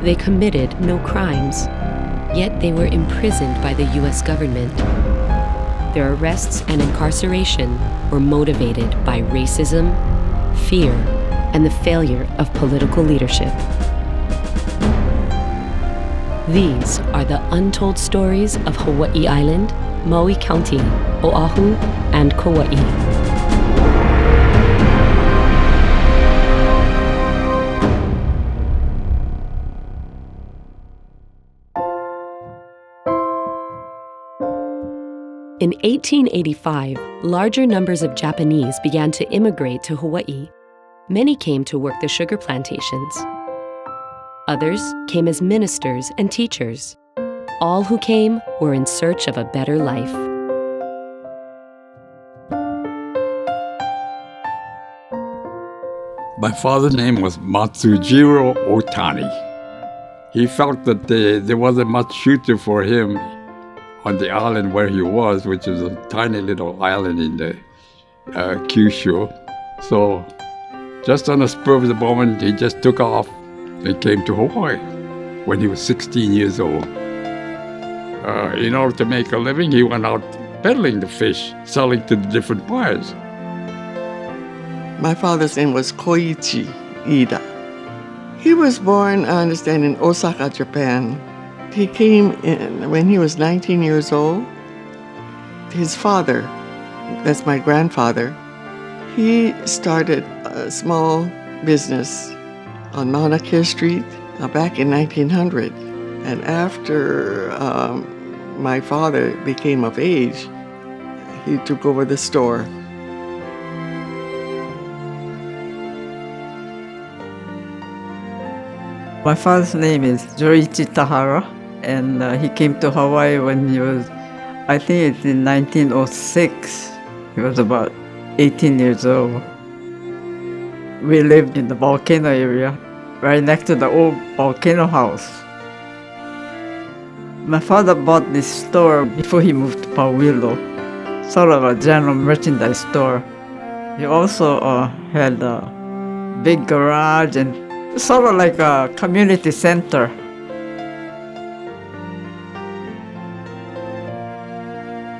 They committed no crimes, yet they were imprisoned by the U.S. government. Their arrests and incarceration were motivated by racism, fear, and the failure of political leadership. These are the untold stories of Hawaii Island, Maui County, Oahu, and Kauai. In 1885, larger numbers of Japanese began to immigrate to Hawaii. Many came to work the sugar plantations. Others came as ministers and teachers. All who came were in search of a better life. My father's name was Matsujiro Otani. He felt that there wasn't much future for him on the island where he was, which is a tiny little island in the Kyushu. So just on the spur of the moment, he just took off and came to Hawaii when he was 16 years old. In order to make a living, he went out peddling the fish, selling to the different buyers. My father's name was Koichi Ida. He was born, I understand, in Osaka, Japan. He came in when he was 19 years old. His father, that's my grandfather, he started a small business on Mauna Kea Street back in 1900. And after my father became of age, he took over the store. My father's name is Joichi Tahara, and he came to Hawaii when he was, I think it's in 1906. He was about 18 years old. We lived in the volcano area, right next to the old volcano house. My father bought this store before he moved to Pauwilo, sort of a general merchandise store. He also had a big garage and sort of like a community center.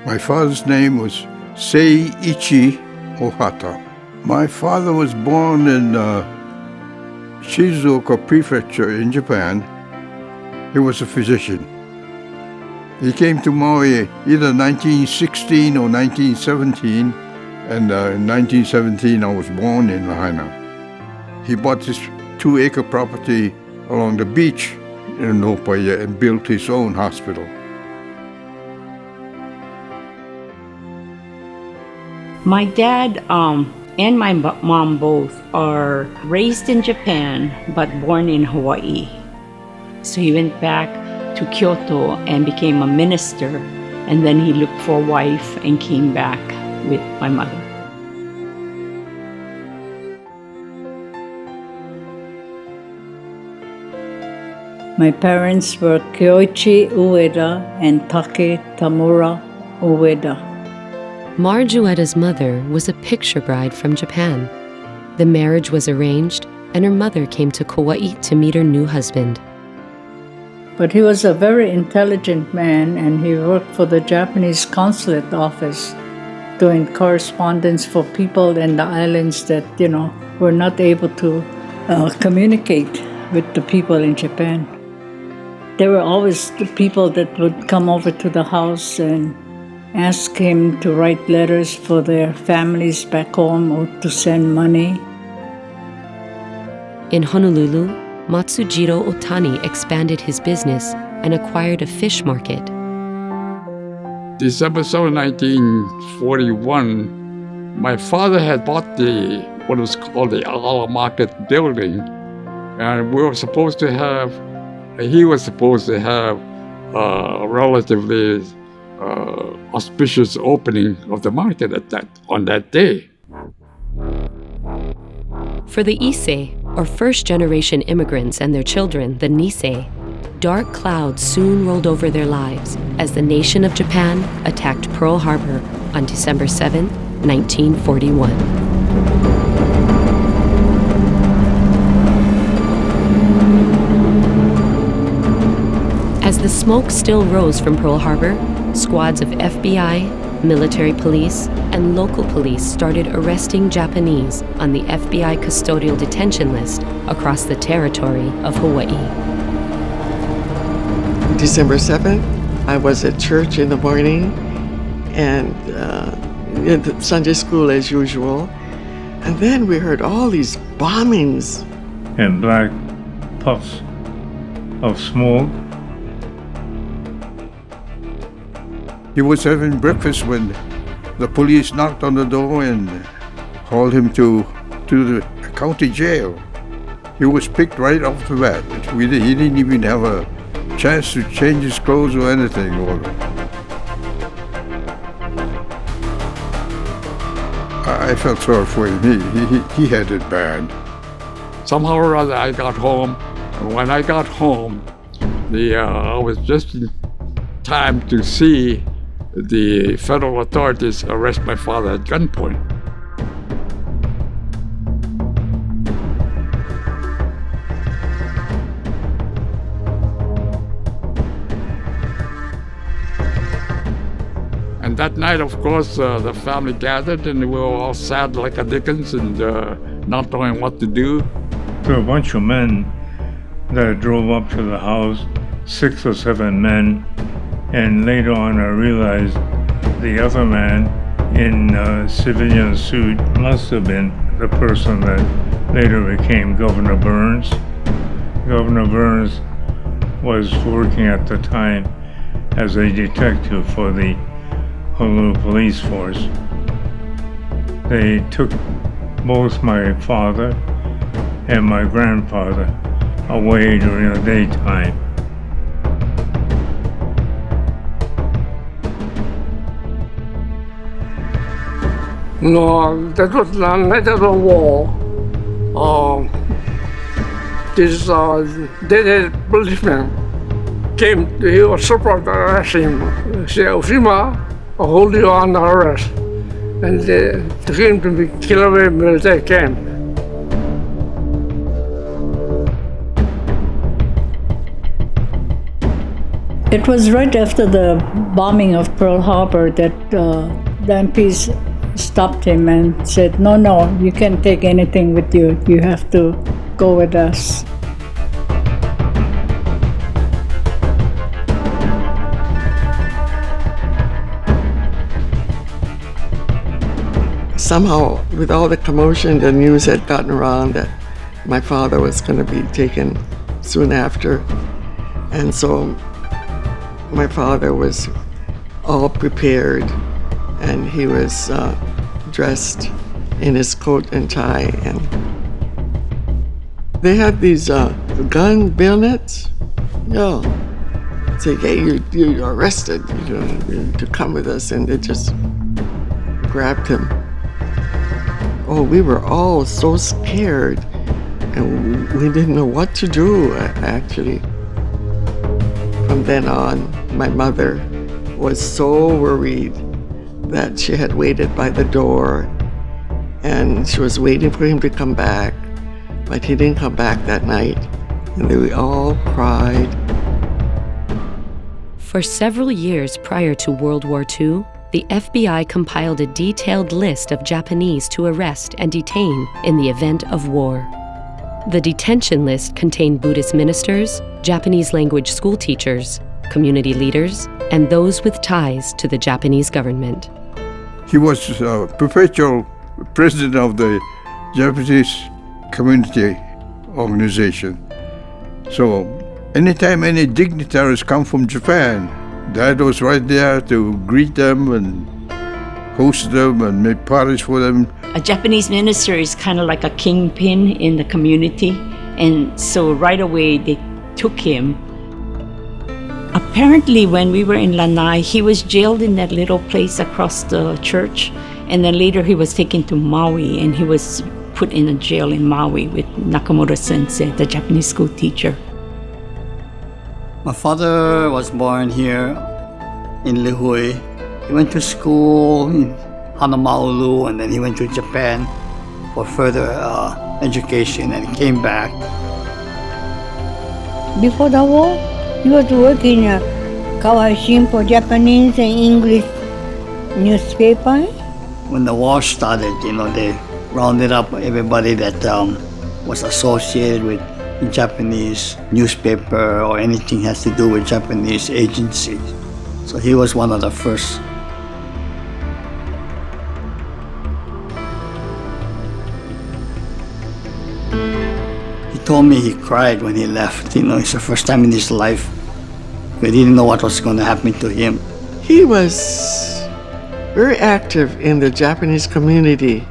My father's name was Seiichi Ohata. My father was born in Shizuoka Prefecture in Japan. He was a physician. He came to Maui either 1916 or 1917, and in 1917 I was born in Lahaina. He bought this 2-acre property along the beach in Nopaia and built his own hospital. My dad and my mom both are raised in Japan but born in Hawaii. So he went back to Kyoto and became a minister, and then he looked for a wife and came back with my mother. My parents were Kyoichi Ueda and Take Tamura Ueda. Marge Ueda's mother was a picture bride from Japan. The marriage was arranged, and her mother came to Kauai to meet her new husband. But he was a very intelligent man, and he worked for the Japanese consulate office, doing correspondence for people in the islands that, were not able to communicate with the people in Japan. There were always the people that would come over to the house and ask him to write letters for their families back home or to send money. In Honolulu, Matsujiro Otani expanded his business and acquired a fish market. December 7, 1941, my father had bought what was called the Ala Market building, and he was supposed to have a relatively auspicious opening of the market on that day. For the Issei, or first-generation immigrants and their children, the Nisei, dark clouds soon rolled over their lives as the nation of Japan attacked Pearl Harbor on December 7, 1941. smoke still rose from Pearl Harbor, squads of FBI, military police, and local police started arresting Japanese on the FBI custodial detention list across the territory of Hawaii. December 7th, I was at church in the morning and in Sunday school as usual. And then we heard all these bombings. And black puffs of smoke. He was having breakfast when the police knocked on the door and hauled him to the county jail. He was picked right off the bat. He didn't even have a chance to change his clothes or anything. I felt sorry for him. He had it bad. Somehow or other, I got home. And when I got home, I was just in time to see the federal authorities arrest my father at gunpoint. And that night, of course, the family gathered and we were all sad like a Dickens and not knowing what to do. There were a bunch of men that drove up to the house, 6 or 7 men, and later on I realized the other man in a civilian suit must have been the person that later became Governor Burns. Governor Burns was working at the time as a detective for the Honolulu police force. They took both my father and my grandfather away during the daytime. No, that was the night of the war. This dead policeman came, he was supposed to arrest him. He said, Oshima, I'll hold you on arrest. And they took him to the Kilauea military camp. It was right after the bombing of Pearl Harbor that the MPs stopped him and said, no, you can't take anything with you. You have to go with us. Somehow, with all the commotion, the news had gotten around that my father was going to be taken soon after. And so my father was all prepared and he was dressed in his coat and tie. And they had these gun bayonets. Say, hey, you're arrested, to come with us. And they just grabbed him. Oh, we were all so scared and we didn't know what to do, actually. From then on, my mother was so worried that she had waited by the door and she was waiting for him to come back, but he didn't come back that night. And we all cried. For several years prior to World War II, the FBI compiled a detailed list of Japanese to arrest and detain in the event of war. The detention list contained Buddhist ministers, Japanese language school teachers, community leaders, and those with ties to the Japanese government. He was perpetual president of the Japanese community organization. So anytime any dignitaries come from Japan, Dad was right there to greet them and host them and make parties for them. A Japanese minister is kind of like a kingpin in the community, and so right away they took him. Apparently when we were in Lanai, he was jailed in that little place across the church, and then later he was taken to Maui and he was put in a jail in Maui with Nakamoto Sensei, the Japanese school teacher. My father was born here in Lihue. He went to school in Hanamaulu and then he went to Japan for further education and came back. Before the war, He was working at Kawaii for Japanese and English newspaper. When the war started, they rounded up everybody that was associated with Japanese newspaper or anything has to do with Japanese agencies. So he was one of the first. He told me he cried when he left. It's the first time in his life. He didn't know what was going to happen to him. He was very active in the Japanese community.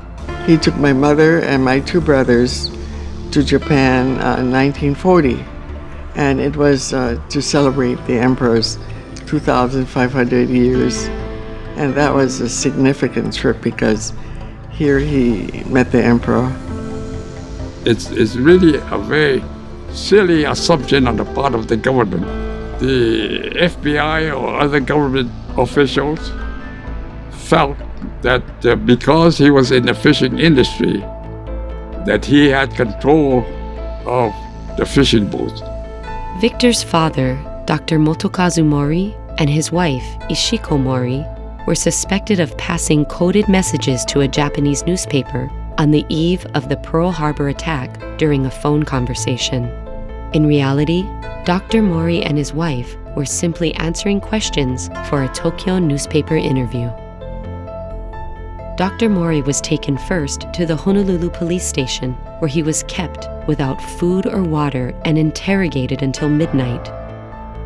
He took my mother and my two brothers to Japan in 1940, and it was to celebrate the emperor's 2,500 years. And that was a significant trip because here he met the emperor. It's really a very silly assumption on the part of the government. The FBI or other government officials felt that because he was in the fishing industry, that he had control of the fishing boats. Victor's father, Dr. Motokazu Mori, and his wife, Ishiko Mori, were suspected of passing coded messages to a Japanese newspaper on the eve of the Pearl Harbor attack during a phone conversation. In reality, Dr. Mori and his wife were simply answering questions for a Tokyo newspaper interview. Dr. Mori was taken first to the Honolulu police station, where he was kept without food or water and interrogated until midnight.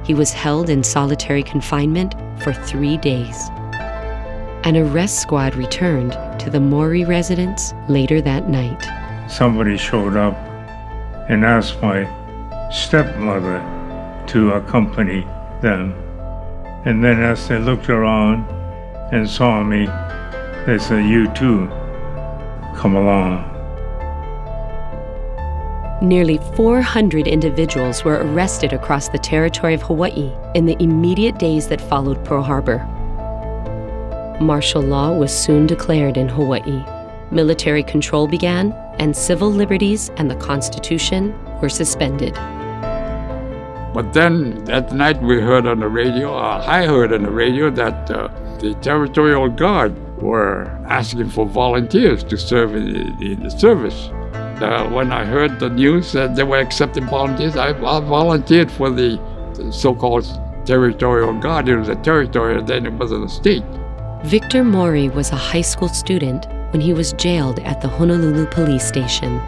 He was held in solitary confinement for 3 days. An arrest squad returned to the Mori residence later that night. Somebody showed up and asked my stepmother to accompany them. And then as they looked around and saw me, they said, "You too, come along." Nearly 400 individuals were arrested across the territory of Hawaii in the immediate days that followed Pearl Harbor. Martial law was soon declared in Hawaii. Military control began, and civil liberties and the Constitution were suspended. But then that night we heard on the radio, I heard on the radio that the Territorial Guard were asking for volunteers to serve in the service. When I heard the news that they were accepting volunteers, I volunteered for the so-called Territorial Guard. It was a territory, and then it wasn't a state. Victor Mori was a high school student when he was jailed at the Honolulu police station.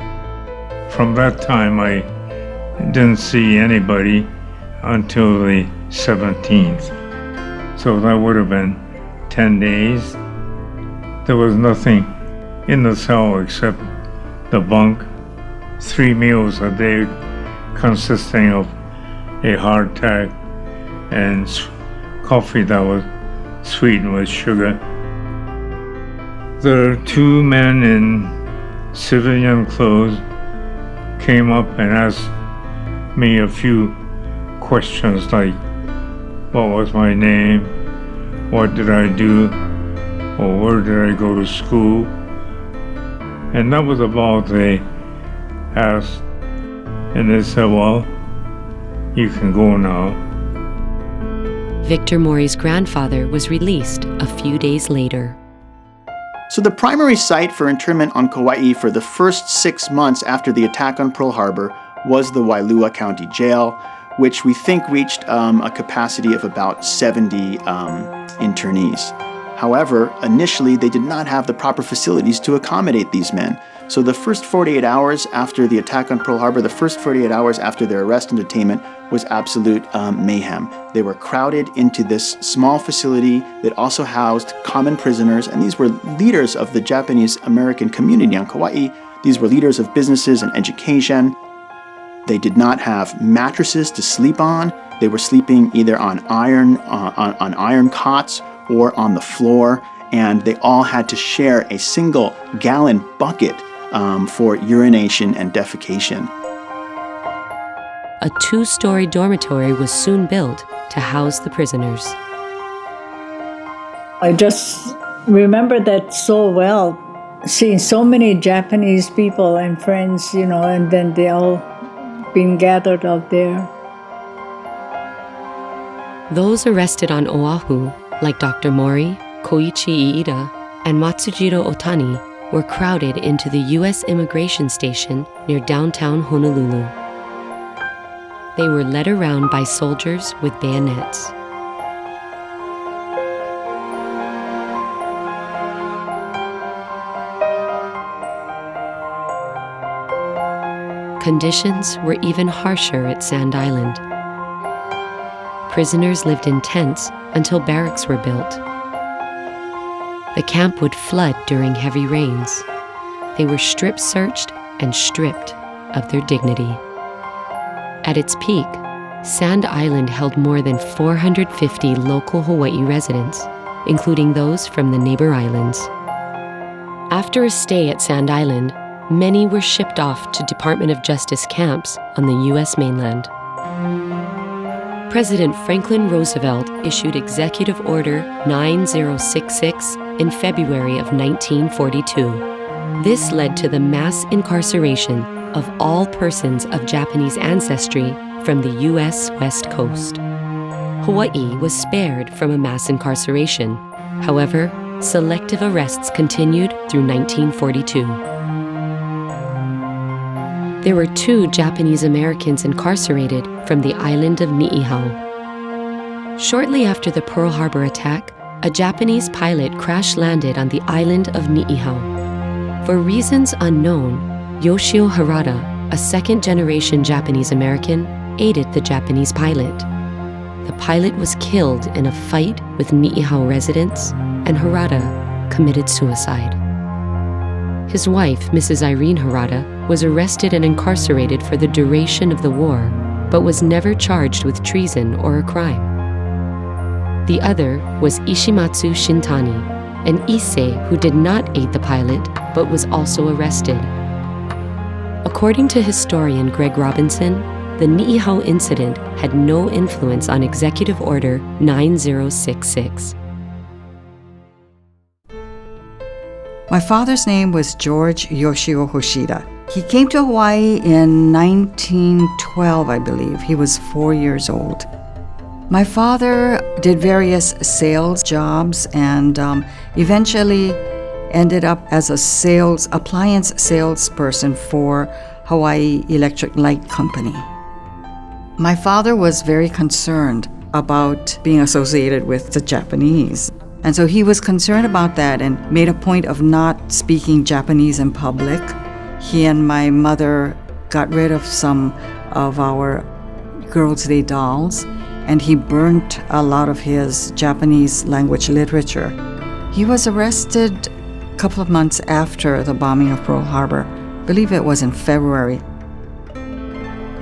From that time, I didn't see anybody until the 17th. So that would have been 10 days. There was nothing in the cell except the bunk, 3 meals a day consisting of a hardtack and coffee that was sweetened with sugar. The 2 men in civilian clothes came up and asked me a few questions like, what was my name, what did I do, or where did I go to school? And that was about they asked, and they said, well, you can go now. Victor Mori's grandfather was released a few days later. So the primary site for internment on Kauai for the first 6 months after the attack on Pearl Harbor was the Wailua County Jail, which we think reached a capacity of about 70 internees. However, initially they did not have the proper facilities to accommodate these men. So the first 48 hours after the attack on Pearl Harbor, the first 48 hours after their arrest and detainment was absolute mayhem. They were crowded into this small facility that also housed common prisoners, and these were leaders of the Japanese American community on Kauai. These were leaders of businesses and education. They did not have mattresses to sleep on. They were sleeping either on iron cots or on the floor, and they all had to share a single gallon bucket for urination and defecation. A 2-story dormitory was soon built to house the prisoners. I just remember that so well, seeing so many Japanese people and friends, and then they all being gathered out there. Those arrested on Oahu, like Dr. Mori, Koichi Iida, and Matsujiro Otani, were crowded into the U.S. immigration station near downtown Honolulu. They were led around by soldiers with bayonets. Conditions were even harsher at Sand Island. Prisoners lived in tents until barracks were built. The camp would flood during heavy rains. They were strip-searched and stripped of their dignity. At its peak, Sand Island held more than 450 local Hawaii residents, including those from the neighbor islands. After a stay at Sand Island, many were shipped off to Department of Justice camps on the U.S. mainland. President Franklin Roosevelt issued Executive Order 9066 in February of 1942. This led to the mass incarceration of all persons of Japanese ancestry from the U.S. West Coast. Hawaii was spared from a mass incarceration. However, selective arrests continued through 1942. There were 2 Japanese Americans incarcerated from the island of Niihau. Shortly after the Pearl Harbor attack, a Japanese pilot crash-landed on the island of Niihau. For reasons unknown, Yoshio Harada, a second-generation Japanese American, aided the Japanese pilot. The pilot was killed in a fight with Niihau residents, and Harada committed suicide. His wife, Mrs. Irene Harada, was arrested and incarcerated for the duration of the war, but was never charged with treason or a crime. The other was Ishimatsu Shintani, an Issei who did not aid the pilot, but was also arrested. According to historian Greg Robinson, the Niihau incident had no influence on Executive Order 9066. My father's name was George Yoshio Hoshida. He came to Hawaii in 1912, I believe. He was 4 years old. My father did various sales jobs and eventually ended up as a appliance salesperson for Hawaii Electric Light Company. My father was very concerned about being associated with the Japanese. And so he was concerned about that and made a point of not speaking Japanese in public. He and my mother got rid of some of our Girls' Day dolls, and he burnt a lot of his Japanese language literature. He was arrested a couple of months after the bombing of Pearl Harbor. I believe it was in February.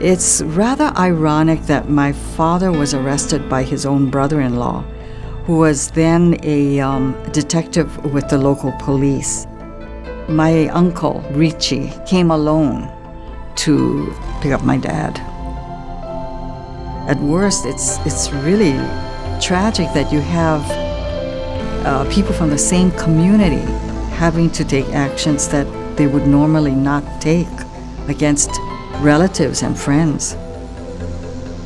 It's rather ironic that my father was arrested by his own brother-in-law, who was then a detective with the local police. My uncle, Richie, came alone to pick up my dad. At worst, it's really tragic that you have people from the same community having to take actions that they would normally not take against relatives and friends.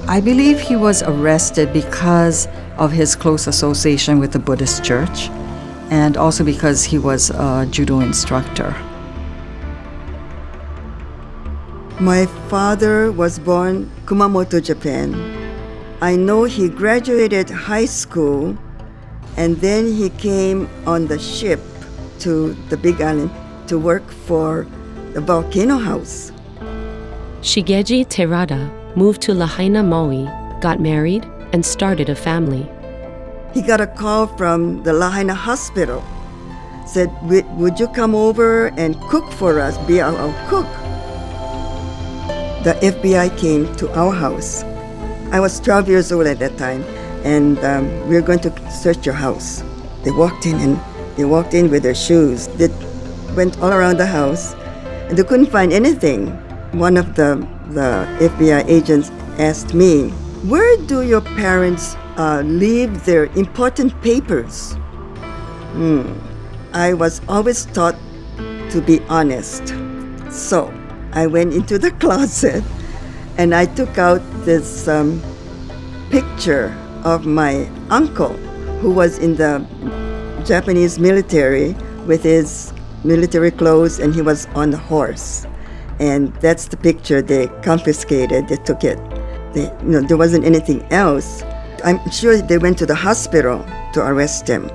I believe he was arrested because of his close association with the Buddhist church, and also because he was a judo instructor. My father was born Kumamoto, Japan. I know he graduated high school, and then he came on the ship to the Big Island to work for the Volcano House. Shigeji Terada moved to Lahaina, Maui, got married, and started a family. He got a call from the Lahaina hospital. Said, would you come over and cook for us, be our cook? The FBI came to our house. I was 12 years old at that time, and we were going to search your house. They walked in with their shoes. They went all around the house, and they couldn't find anything. One of the FBI agents asked me, where do your parents leave their important papers? I was always taught to be honest. So I went into the closet and I took out this picture of my uncle, who was in the Japanese military with his military clothes, and he was on a horse. And that's the picture they confiscated. They took it. There wasn't anything else. I'm sure they went to the hospital to arrest him,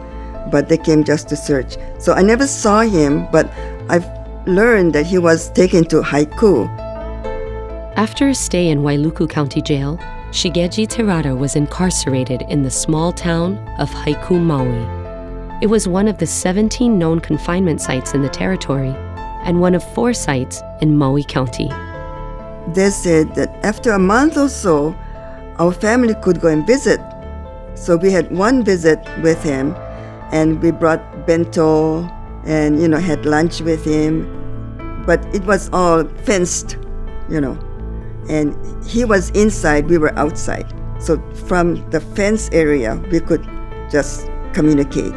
but they came just to search. So I never saw him, but I've learned that he was taken to Haiku. After a stay in Wailuku County Jail, Shigeji Terada was incarcerated in the small town of Haiku, Maui. It was one of the 17 known confinement sites in the territory and one of 4 sites in Maui County. They said that after a month or so, our family could go and visit. So we had one visit with him, and we brought bento and, had lunch with him. But it was all fenced, and he was inside, we were outside. So from the fence area, we could just communicate.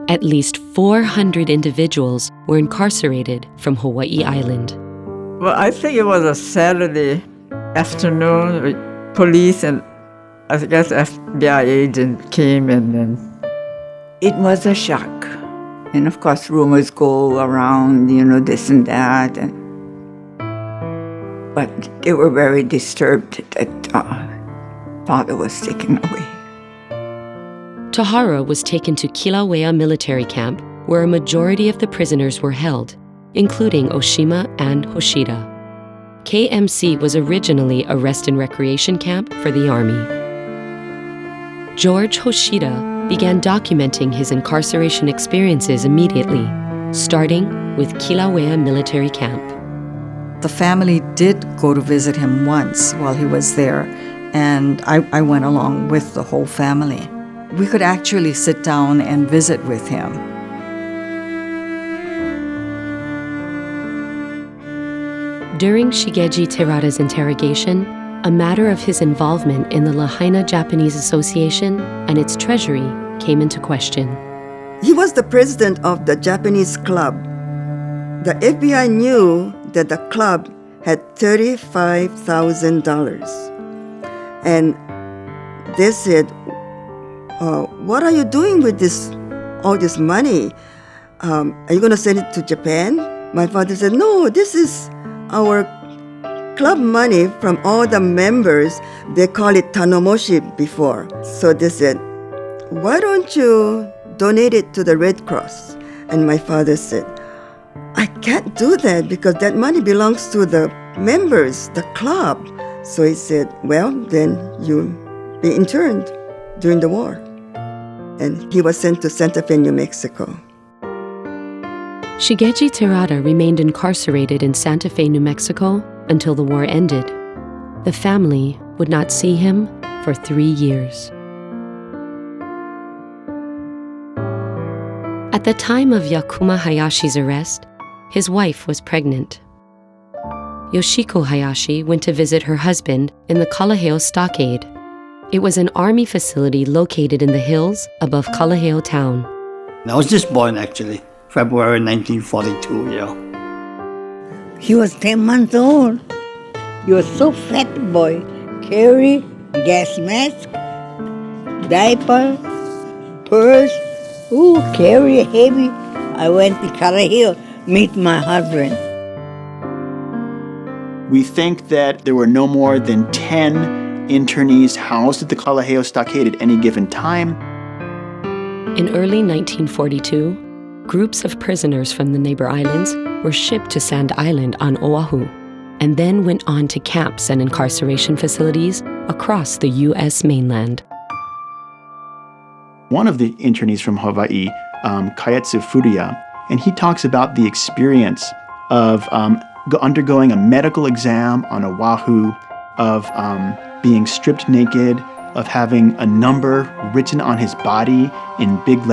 At least 400 individuals were incarcerated from Hawaii Island. Well, I think it was a Saturday afternoon with police and I guess FBI agent came, and then it was a shock. And of course, rumors go around, this and that. But they were very disturbed that father was taken away. Tahara was taken to Kilauea military camp, where a majority of the prisoners were held, including Oshima and Hoshida. KMC was originally a rest and recreation camp for the Army. George Hoshida began documenting his incarceration experiences immediately, starting with Kilauea military camp. The family did go to visit him once while he was there, and I went along with the whole family. We could actually sit down and visit with him. During Shigeji Terada's interrogation, a matter of his involvement in the Lahaina Japanese Association and its treasury came into question. He was the president of the Japanese club. The FBI knew that the club had $35,000. And they said, what are you doing with all this money? Are you going to send it to Japan? My father said, no, this is our club money from all the members. They call it tanomoshi before. So they said, why don't you donate it to the Red Cross? And my father said, I can't do that because that money belongs to the members, the club. So he said, well, then you'll be interned during the war. And he was sent to Santa Fe, New Mexico. Shigeji Terada remained incarcerated in Santa Fe, New Mexico until the war ended. The family would not see him for 3 years. At the time of Yakuma Hayashi's arrest, his wife was pregnant. Yoshiko Hayashi went to visit her husband in the Kalaheo Stockade. It was an army facility located in the hills above Kalaheo town. I was just born, actually, February 1942, He was 10 months old. He was so fat, boy. Carry gas mask, diaper, purse. Ooh, carry heavy. I went to Kalaheo, meet my husband. We think that there were no more than 10 internees housed at the Kalaheo Stockade at any given time. In early 1942, groups of prisoners from the neighbor islands were shipped to Sand Island on Oahu, and then went on to camps and incarceration facilities across the U.S. mainland. One of the internees from Hawaii, Kaetsu Furuya, and he talks about the experience of undergoing a medical exam on Oahu, of being stripped naked, of having a number written on his body in big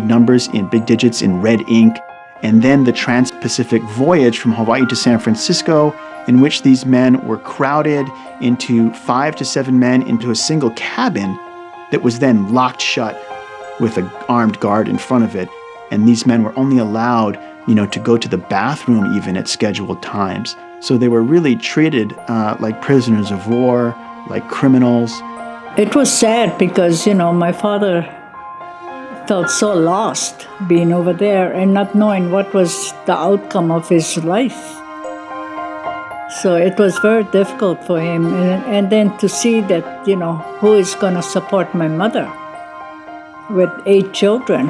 numbers, in big digits, in red ink, and then the Trans-Pacific voyage from Hawaii to San Francisco, in which these men were crowded into 5 to 7 men into a single cabin that was then locked shut with an armed guard in front of it, and these men were only allowed to go to the bathroom even at scheduled times. So they were really treated like prisoners of war, like criminals. It was sad because, my father felt so lost being over there and not knowing what was the outcome of his life. So it was very difficult for him. And then to see that, who is going to support my mother with 8 children.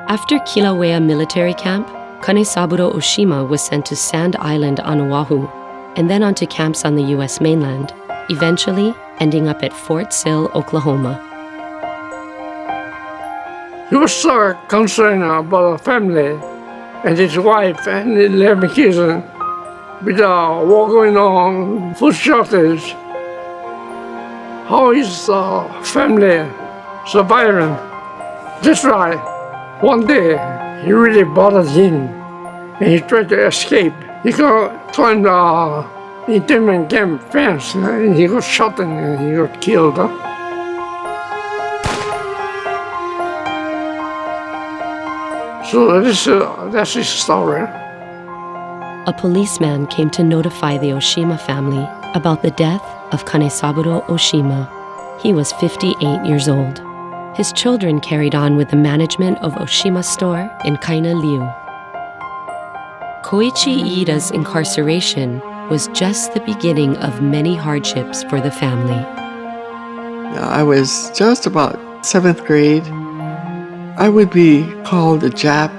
After Kilauea military camp, Kanesaburo Oshima was sent to Sand Island on Oahu, and then onto camps on the U.S. mainland, eventually ending up at Fort Sill, Oklahoma. He was so concerned about the family and his wife and 11 kids with the war going on, food shortage. How is family surviving? That's right. One day, he really bothered him, and he tried to escape. He climbed the internment camp fence, and he got shot and he got killed. So that's his story. A policeman came to notify the Oshima family about the death of Kanesaburo Oshima. He was 58 years old. His children carried on with the management of Oshima's store in Kainaliu. Koichi Iida's incarceration was just the beginning of many hardships for the family. I was just about 7th grade. I would be called a Jap,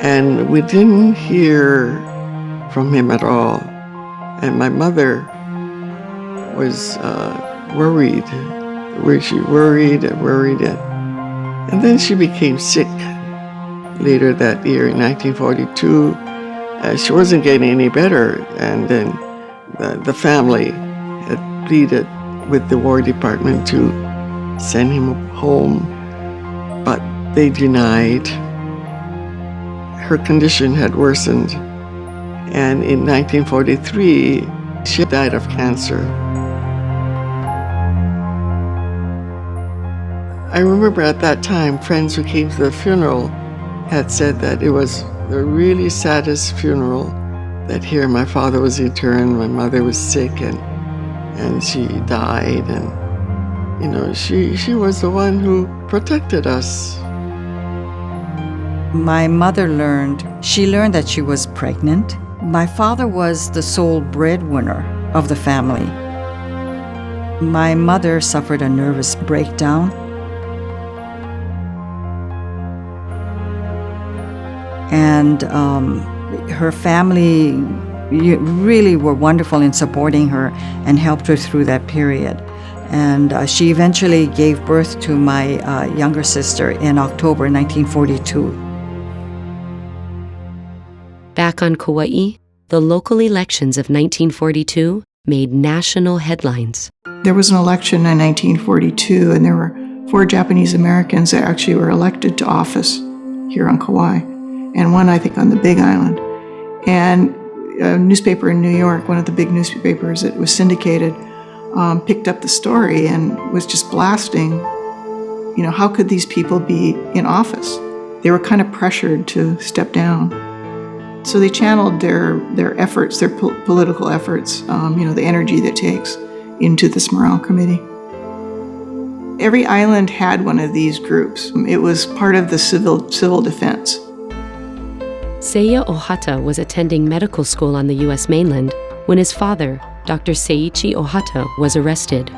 and we didn't hear from him at all. And my mother was worried. She worried. And then she became sick later that year in 1942. She wasn't getting any better, and then the family had pleaded with the War Department to send him home, but they denied. Her condition had worsened, and in 1943, she died of cancer. I remember at that time, friends who came to the funeral had said that it was the really saddest funeral, that here my father was interned, my mother was sick, and she died, and she was the one who protected us. My mother learned that she was pregnant. My father was the sole breadwinner of the family. My mother suffered a nervous breakdown. And her family really were wonderful in supporting her and helped her through that period. And she eventually gave birth to my younger sister in October 1942. Back on Kauai, the local elections of 1942 made national headlines. There was an election in 1942, and there were 4 Japanese Americans that actually were elected to office here on Kauai, and one, I think, on the Big Island. And a newspaper in New York, one of the big newspapers that was syndicated, picked up the story and was just blasting, how could these people be in office? They were kind of pressured to step down. So they channeled their efforts, their political efforts, the energy that takes, into this morale committee. Every island had one of these groups. It was part of the civil defense. Seiya Ohata was attending medical school on the U.S. mainland when his father, Dr. Seiichi Ohata, was arrested.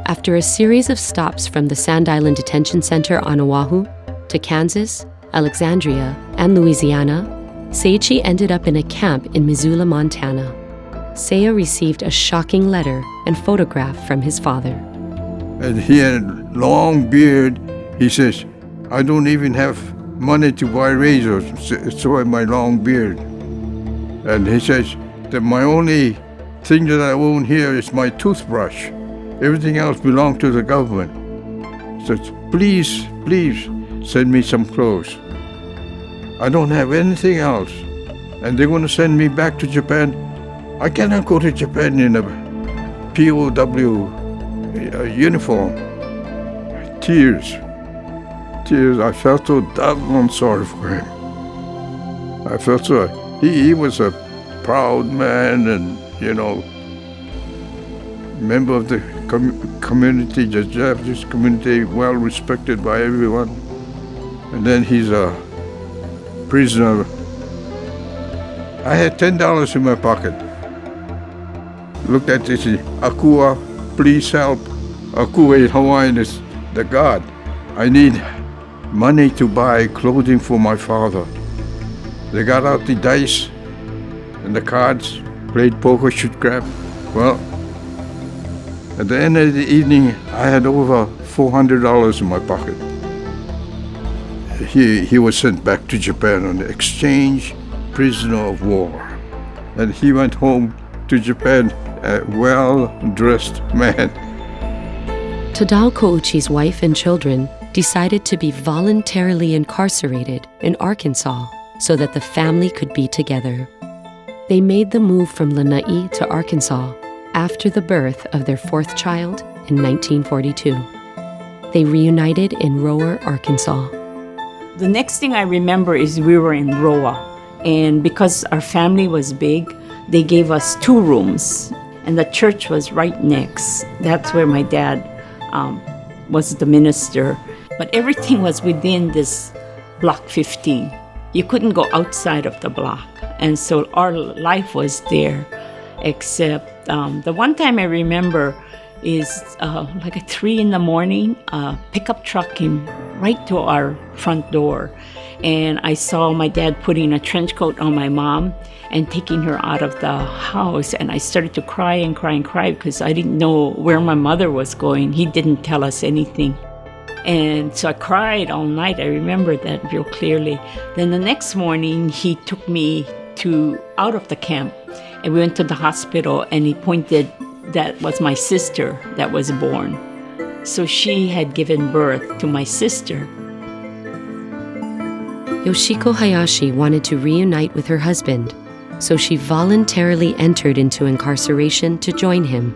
After a series of stops from the Sand Island Detention Center on Oahu to Kansas, Alexandria, and Louisiana, Seiichi ended up in a camp in Missoula, Montana. Seiya received a shocking letter and photograph from his father. And he had a long beard. He says, I don't even have money to buy razors, so I have my long beard. And he says that my only thing that I own here is my toothbrush. Everything else belongs to the government. He says, please send me some clothes. I don't have anything else. And they're going to send me back to Japan. I cannot go to Japan in a POW uniform. tears. I felt so doggone sorry for him. I felt so. He was a proud man, and member of the community, the Japanese community, well respected by everyone. And then he's a prisoner. I had $10 in my pocket. Look at this, Akua, please help. Akua in Hawaiian is the god. I need money to buy clothing for my father. They got out the dice and the cards, played poker, shoot crap. Well, at the end of the evening, I had over $400 in my pocket. He was sent back to Japan on the exchange prisoner of war. And he went home to Japan a well-dressed man. Tadao Kouchi's wife and children decided to be voluntarily incarcerated in Arkansas so that the family could be together. They made the move from Lanai to Arkansas after the birth of their fourth child in 1942. They reunited in Rower, Arkansas. The next thing I remember is we were in Roa, and because our family was big, they gave us 2 rooms, and the church was right next. That's where my dad was the minister. But everything was within this block 15. You couldn't go outside of the block, and so our life was there. Except the one time I remember is like at 3 a.m, a pickup truck came right to our front door. And I saw my dad putting a trench coat on my mom and taking her out of the house. And I started to cry and cry and cry because I didn't know where my mother was going. He didn't tell us anything. And so I cried all night. I remember that real clearly. Then the next morning, he took me out of the camp. And we went to the hospital, and he pointed, that was my sister that was born. So she had given birth to my sister. Yoshiko Hayashi wanted to reunite with her husband, so she voluntarily entered into incarceration to join him.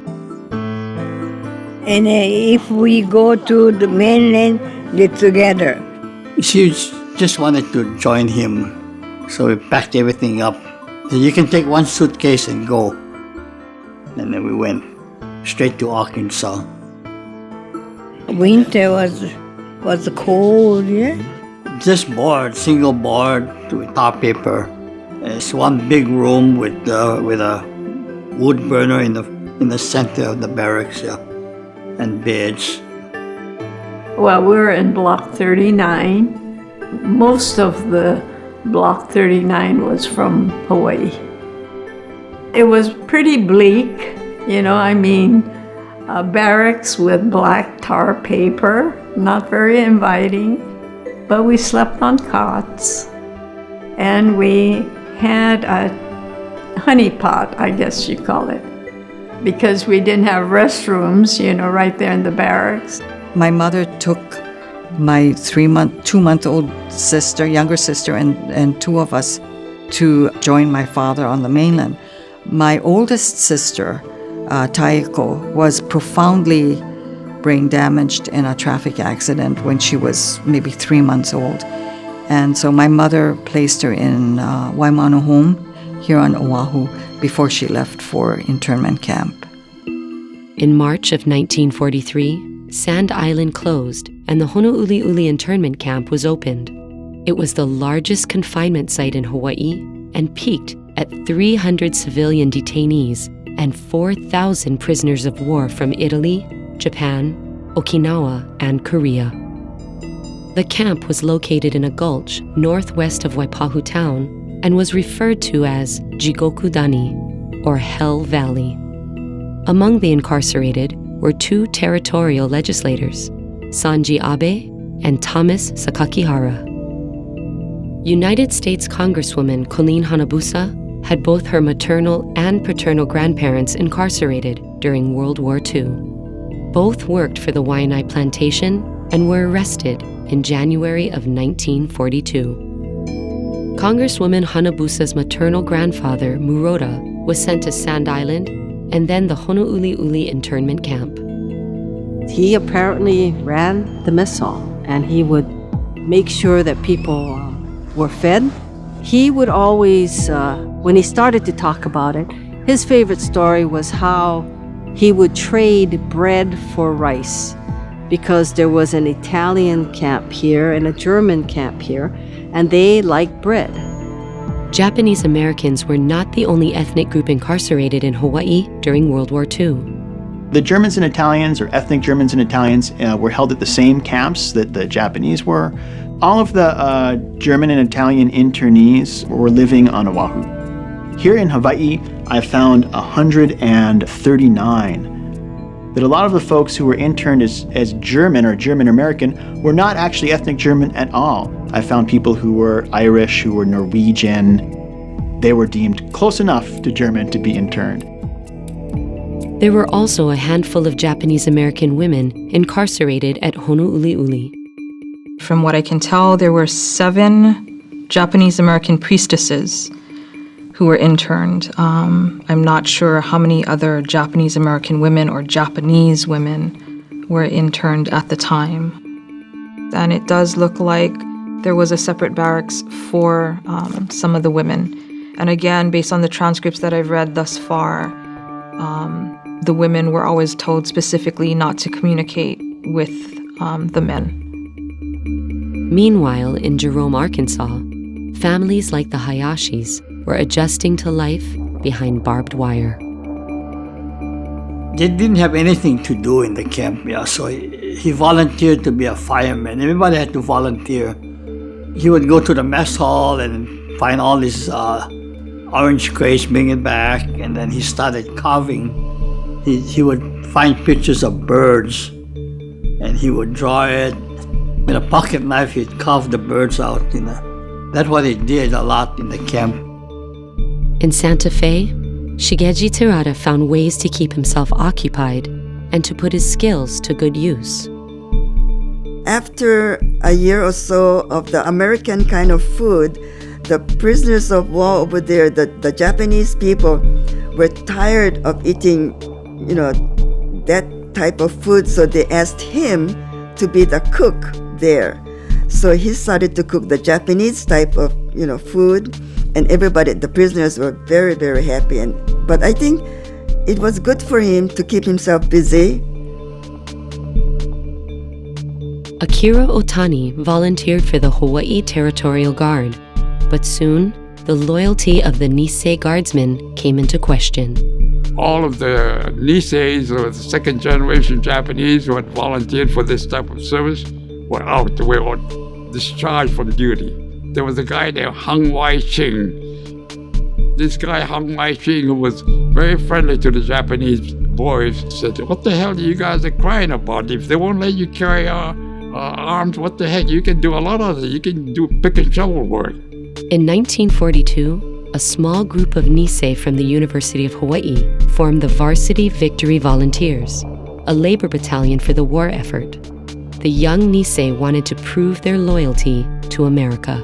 And if we go to the mainland, they're together. She just wanted to join him, so we packed everything up. So you can take 1 suitcase and go. And then we went straight to Arkansas. Winter was cold, yeah? Just board, single board with tar paper. It's one big room with a wood burner in the center of the barracks, yeah, and beds. Well, we were in Block 39. Most of the Block 39 was from Hawaii. It was pretty bleak, barracks with black tar paper, not very inviting, but we slept on cots. And we had a honey pot, I guess you call it, because we didn't have restrooms, right there in the barracks. My mother took my 2-month-old sister, younger sister, and 2 of us to join my father on the mainland. My oldest sister, Taiko, was profoundly brain damaged in a traffic accident when she was maybe 3 months old. And so my mother placed her in Waimano home here on Oahu before she left for internment camp. In March of 1943, Sand Island closed and the Honouliuli internment camp was opened. It was the largest confinement site in Hawaii and peaked at 300 civilian detainees and 4,000 prisoners of war from Italy, Japan, Okinawa, and Korea. The camp was located in a gulch northwest of Waipahu town and was referred to as Jigokudani, or Hell Valley. Among the incarcerated were 2 territorial legislators, Sanji Abe and Thomas Sakakihara. United States Congresswoman Colleen Hanabusa had both her maternal and paternal grandparents incarcerated during World War II. Both worked for the Waianae Plantation and were arrested in January of 1942. Congresswoman Hanabusa's maternal grandfather, Murota, was sent to Sand Island and then the Honouliuli internment camp. He apparently ran the mess hall, and he would make sure that people were fed. He would always, when he started to talk about it, his favorite story was how he would trade bread for rice, because there was an Italian camp here and a German camp here, and they liked bread. Japanese Americans were not the only ethnic group incarcerated in Hawaii during World War II. The Germans and Italians, or ethnic Germans and Italians, were held at the same camps that the Japanese were. All of the German and Italian internees were living on Oahu. Here in Hawaii, I found 139. That a lot of the folks who were interned as German or German American were not actually ethnic German at all. I found people who were Irish, who were Norwegian. They were deemed close enough to German to be interned. There were also a handful of Japanese American women incarcerated at Honouliuli. From what I can tell, there were 7 Japanese American priestesses who were interned. I'm not sure how many other Japanese American women or Japanese women were interned at the time. And it does look like there was a separate barracks for some of the women. And again, based on the transcripts that I've read thus far, the women were always told specifically not to communicate with the men. Meanwhile, in Jerome, Arkansas, families like the Hayashis were adjusting to life behind barbed wire. They didn't have anything to do in the camp, so he volunteered to be a fireman. Everybody had to volunteer. He would go to the mess hall and find all these orange crates, bring it back, and then he started carving. He would find pictures of birds, and he would draw it. With a pocket knife, he'd carve the birds out, That's what he did a lot in the camp. In Santa Fe, Shigeji Terada found ways to keep himself occupied and to put his skills to good use. After a year or so of the American kind of food, the prisoners of war over there, the Japanese people, were tired of eating, that type of food, so they asked him to be the cook there. So he started to cook the Japanese type of, food, and everybody, the prisoners were very, very happy. But I think it was good for him to keep himself busy. Akira Otani volunteered for the Hawaii Territorial Guard, but soon the loyalty of the Nisei guardsmen came into question. All of the Niseis, or the second generation Japanese who had volunteered for this type of service, were out. They were discharged from duty. There was a guy named Hung Wai Ching. This guy, Hung Wai Ching, who was very friendly to the Japanese boys, said, "What the hell are you guys crying about? If they won't let you carry arms, what the heck? You can do a lot of it. You can do pick and shovel work." In 1942, a small group of Nisei from the University of Hawaii formed the Varsity Victory Volunteers, a labor battalion for the war effort. The young Nisei wanted to prove their loyalty to America.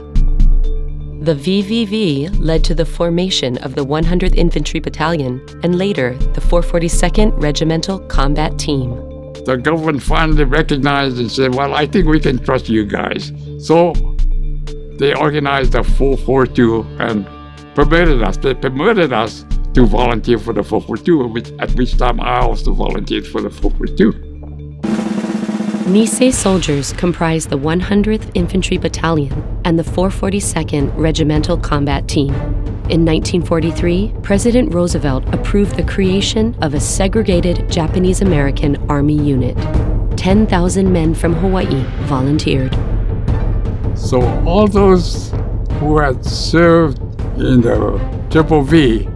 The VVV led to the formation of the 100th Infantry Battalion and later the 442nd Regimental Combat Team. The government finally recognized and said, "Well, I think we can trust you guys." So they organized a 442 and permitted us to volunteer for the 442, at which time I also volunteered for the 442. Nisei soldiers comprised the 100th Infantry Battalion and the 442nd Regimental Combat Team. In 1943, President Roosevelt approved the creation of a segregated Japanese American Army unit. 10,000 men from Hawaii volunteered. So all those who had served in the Triple V,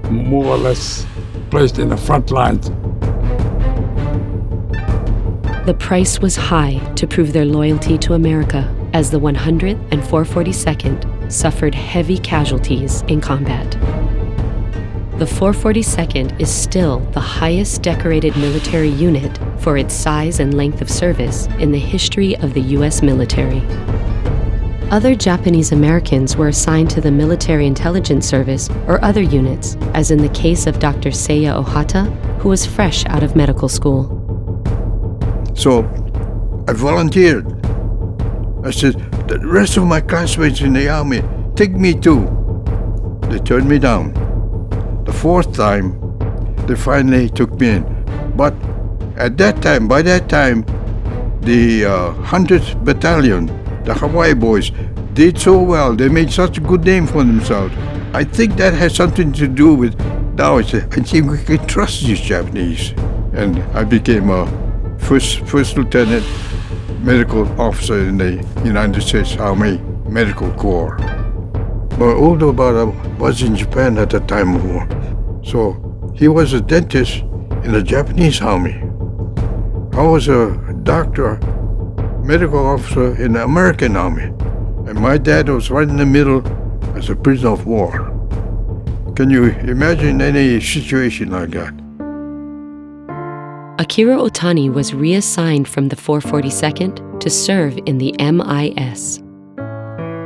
more or less placed in the front lines. The price was high to prove their loyalty to America, as the 100th and 442nd suffered heavy casualties in combat. The 442nd is still the highest decorated military unit for its size and length of service in the history of the U.S. military. Other Japanese Americans were assigned to the Military Intelligence Service or other units, as in the case of Dr. Seiya Ohata, who was fresh out of medical school. So I volunteered. I said, the rest of my classmates in the Army, take me too. They turned me down. The fourth time, they finally took me in. But at that time, by that time, the 100th Battalion, the Hawaii boys, did so well. They made such a good name for themselves. I think that has something to do with, now I think we can trust these Japanese. And I became a first lieutenant medical officer in the United States Army Medical Corps. My older brother was in Japan at the time of war. So he was a dentist in the Japanese Army. I was a doctor, medical officer in the American Army. And my dad was right in the middle as a prisoner of war. Can you imagine any situation like that? Akira Otani was reassigned from the 442nd to serve in the MIS.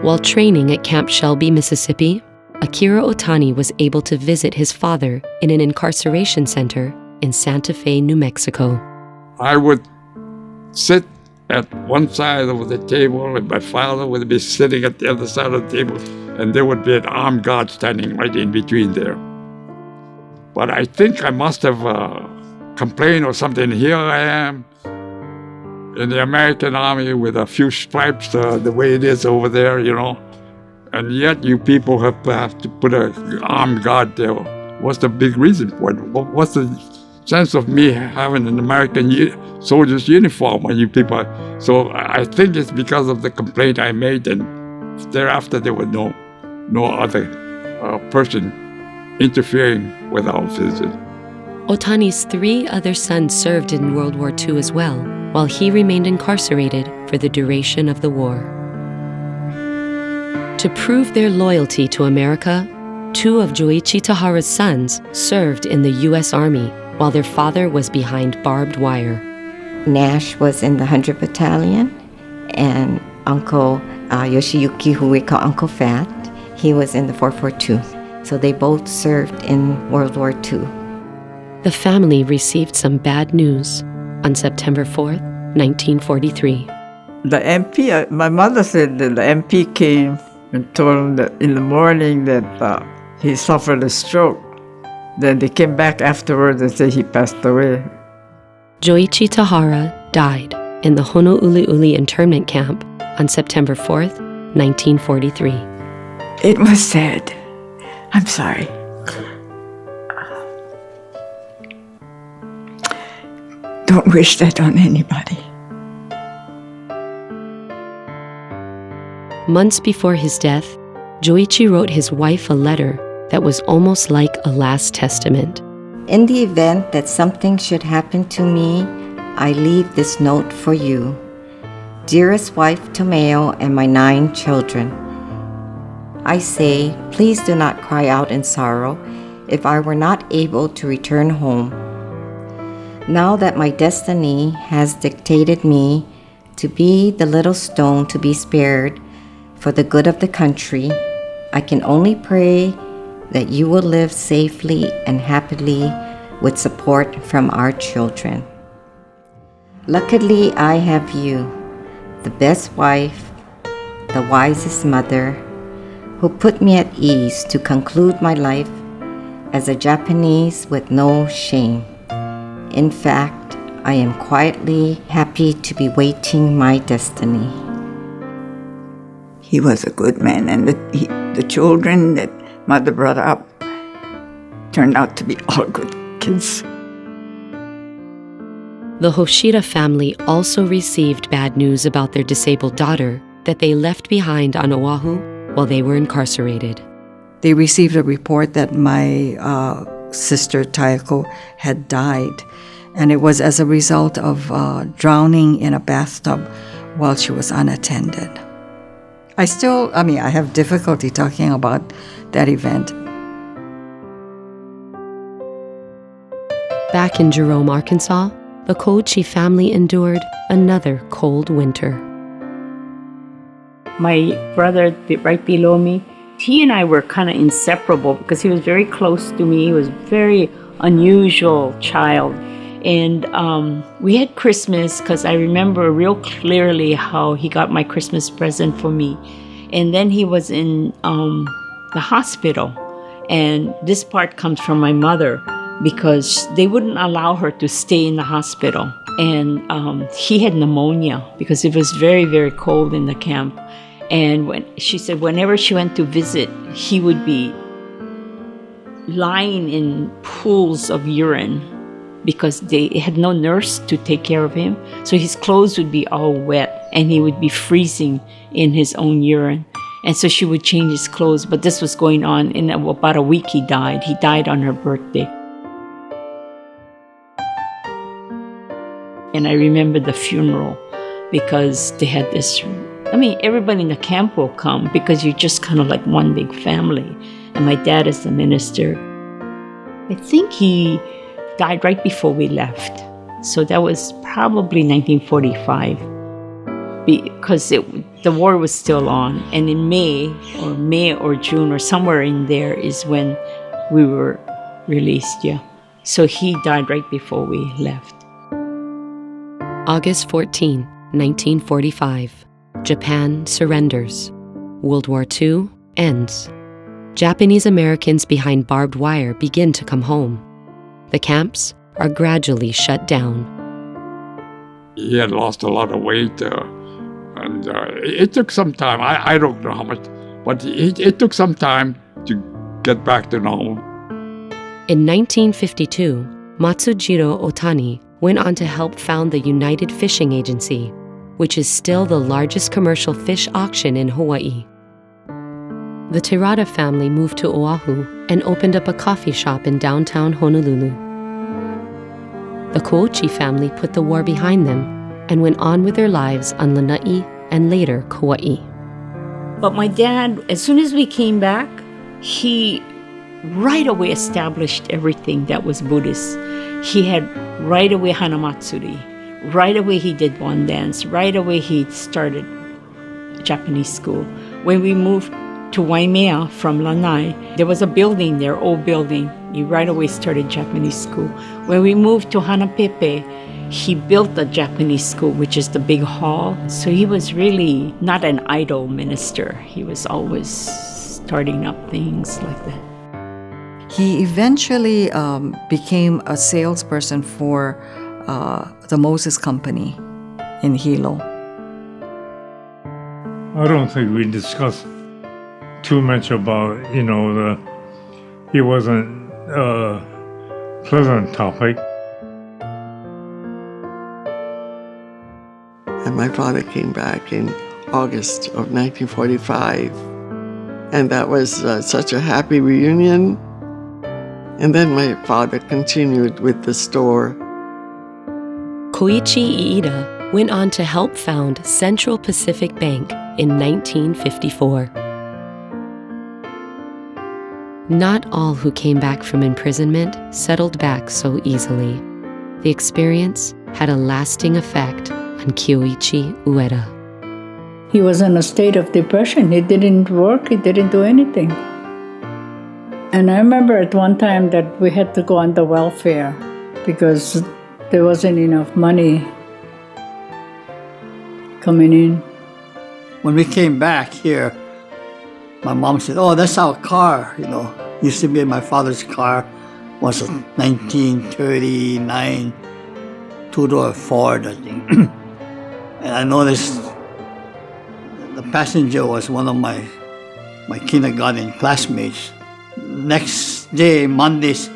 While training at Camp Shelby, Mississippi, Akira Otani was able to visit his father in an incarceration center in Santa Fe, New Mexico. I would sit at one side of the table and my father would be sitting at the other side of the table, and there would be an armed guard standing right in between there. But I think I must have complained or something. Here I am in the American Army with a few stripes the way it is over there, you know. And yet you people have to put an armed guard there. What's the big reason for it? What's the sense of me having an American soldier's uniform when you people? So I think it's because of the complaint I made, and thereafter there was no other person interfering with our visit. Otani's 3 other sons served in World War II as well, while he remained incarcerated for the duration of the war. To prove their loyalty to America, 2 of Joichi Tahara's sons served in the U.S. Army, while their father was behind barbed wire. Nash was in the 100 Battalion, and Uncle Yoshiyuki, who we call Uncle Fat, he was in the 442. So they both served in World War II. The family received some bad news on September 4th, 1943. The MP, my mother said that the MP came and told him that in the morning that he suffered a stroke. Then they came back afterwards and said he passed away. Joichi Tahara died in the Honouliuli internment camp on September 4th, 1943. It was sad. I'm sorry. Don't wish that on anybody. Months before his death, Joichi wrote his wife a letter that was almost like a last testament. In the event that something should happen to me, I leave this note for you. Dearest wife Tomeo and my 9 children, I say, please do not cry out in sorrow if I were not able to return home. Now that my destiny has dictated me to be the little stone to be spared for the good of the country, I can only pray that you will live safely and happily with support from our children. Luckily, I have you, the best wife, the wisest mother, who put me at ease to conclude my life as a Japanese with no shame. In fact, I am quietly happy to be waiting my destiny. He was a good man, and the children that mother brought up turned out to be all good kids. The Hoshida family also received bad news about their disabled daughter that they left behind on Oahu while they were incarcerated. They received a report that my sister Taeko had died, and it was as a result of drowning in a bathtub while she was unattended. I have difficulty talking about that event. Back in Jerome, Arkansas, the Koichi family endured another cold winter. My brother right below me, he and I were kind of inseparable because he was very close to me. He was a very unusual child. And we had Christmas, because I remember real clearly how he got my Christmas present for me. And then he was in the hospital. And this part comes from my mother, because they wouldn't allow her to stay in the hospital. And he had pneumonia because it was very, very cold in the camp. And when she said whenever she went to visit, he would be lying in pools of urine because they had no nurse to take care of him. So his clothes would be all wet and he would be freezing in his own urine. And so she would change his clothes. But this was going on. In about a week he died. He died on her birthday. And I remember the funeral because they had this, everybody in the camp will come because you're just kind of like one big family. And my dad is the minister. I think he died right before we left. So that was probably 1945 because the war was still on. And in May or June or somewhere in there is when we were released, yeah. So he died right before we left. August 14, 1945. Japan surrenders. World War II ends. Japanese Americans behind barbed wire begin to come home. The camps are gradually shut down. He had lost a lot of weight, and it took some time. I don't know how much, but it took some time to get back to normal. In 1952, Matsujiro Otani went on to help found the United Fishing Agency, which is still the largest commercial fish auction in Hawaii. The Terada family moved to Oahu and opened up a coffee shop in downtown Honolulu. The Kouchi family put the war behind them and went on with their lives on Lanai and later Kauai. But my dad, as soon as we came back, he right away established everything that was Buddhist. He had right away Hanamatsuri. Right away he did one dance. Right away he started Japanese school. When we moved to Waimea from Lanai, there was a building there, old building. He right away started Japanese school. When we moved to Hanapepe, he built a Japanese school, which is the big hall. So he was really not an idle minister. He was always starting up things like that. He eventually became a salesperson for the Moses Company in Hilo. I don't think we discussed too much about, he wasn't a pleasant topic. And my father came back in August of 1945. And that was such a happy reunion. And then my father continued with the store. Koichi Iida went on to help found Central Pacific Bank in 1954. Not all who came back from imprisonment settled back so easily. The experience had a lasting effect on Kyoichi Ueda. He was in a state of depression. He didn't work, he didn't do anything. And I remember at one time that we had to go on the welfare because there wasn't enough money coming in. When we came back here, my mom said, "Oh, that's our car." Used to be my father's car. Was a 1939 two-door Ford, I think. And I noticed the passenger was one of my kindergarten classmates. Next day, Monday's